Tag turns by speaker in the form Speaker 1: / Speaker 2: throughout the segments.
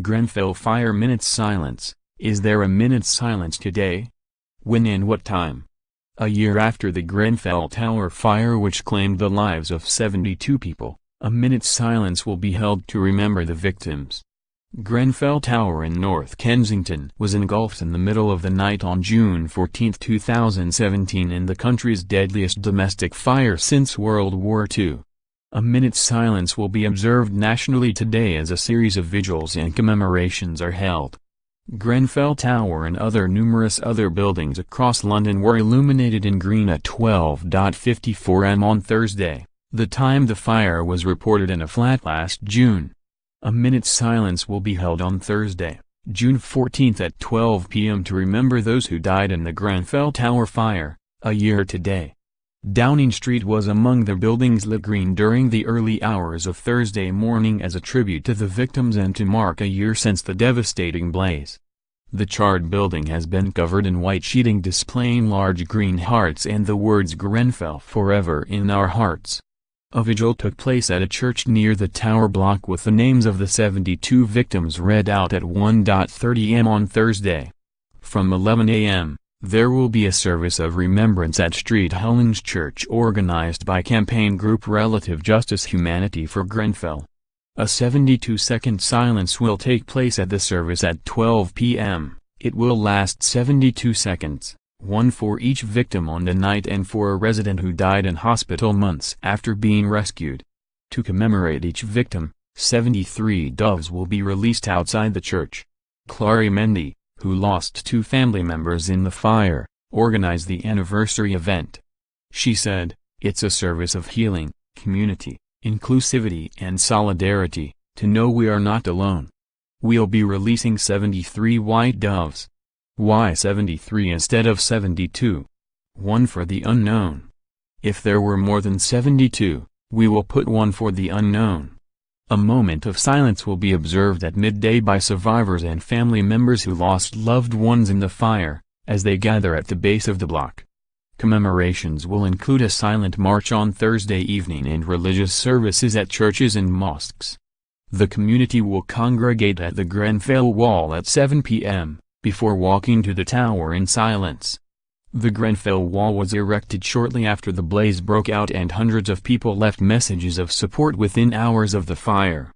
Speaker 1: Grenfell Fire Minute's Silence. Is there a minute's silence today? When and what time? A year after the Grenfell Tower fire, which claimed the lives of 72 people, a minute's silence will be held to remember the victims. Grenfell Tower in North Kensington was engulfed in the middle of the night on June 14, 2017, in the country's deadliest domestic fire since World War II. A minute's silence will be observed nationally today as a series of vigils and commemorations are held. Grenfell Tower and numerous other buildings across London were illuminated in green at 12:54 am on Thursday, the time the fire was reported in a flat last June. A minute's silence will be held on Thursday, June 14 at 12 p.m. to remember those who died in the Grenfell Tower fire, a year today. Downing Street was among the buildings lit green during the early hours of Thursday morning as a tribute to the victims and to mark a year since the devastating blaze. The charred building has been covered in white sheeting displaying large green hearts and the words "Grenfell Forever in Our Hearts." A vigil took place at a church near the Tower block with the names of the 72 victims read out at 1:30 am on Thursday. From 11 a.m., there will be a service of remembrance at Street Hellings Church organized by campaign group Relative Justice Humanity for Grenfell. A 72-second silence will take place at the service at 12 p.m. It will last 72 seconds, one for each victim on the night and for a resident who died in hospital months after being rescued. To commemorate each victim, 73 doves will be released outside the church. Clary Mendy, who lost 2 family members in the fire, organized the anniversary event. She said, "It's a service of healing, community, inclusivity and solidarity, to know we are not alone. We'll be releasing 73 white doves. Why 73 instead of 72? One for the unknown. If there were more than 72, we will put one for the unknown." A moment of silence will be observed at midday by survivors and family members who lost loved ones in the fire, as they gather at the base of the block. Commemorations will include a silent march on Thursday evening and religious services at churches and mosques. The community will congregate at the Grenfell Wall at 7 p.m., before walking to the tower in silence. The Grenfell Wall was erected shortly after the blaze broke out and hundreds of people left messages of support within hours of the fire.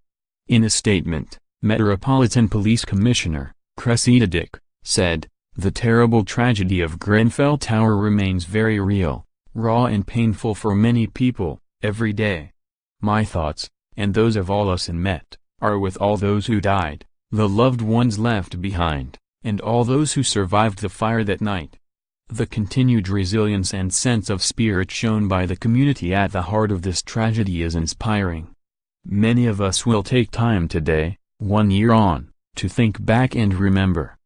Speaker 1: In a statement, Metropolitan Police Commissioner, Cressida Dick, said, "The terrible tragedy of Grenfell Tower remains very real, raw and painful for many people, every day. My thoughts, and those of all us in Met, are with all those who died, the loved ones left behind, and all those who survived the fire that night." The continued resilience and sense of spirit shown by the community at the heart of this tragedy is inspiring. Many of us will take time today, 1 year on, to think back and remember.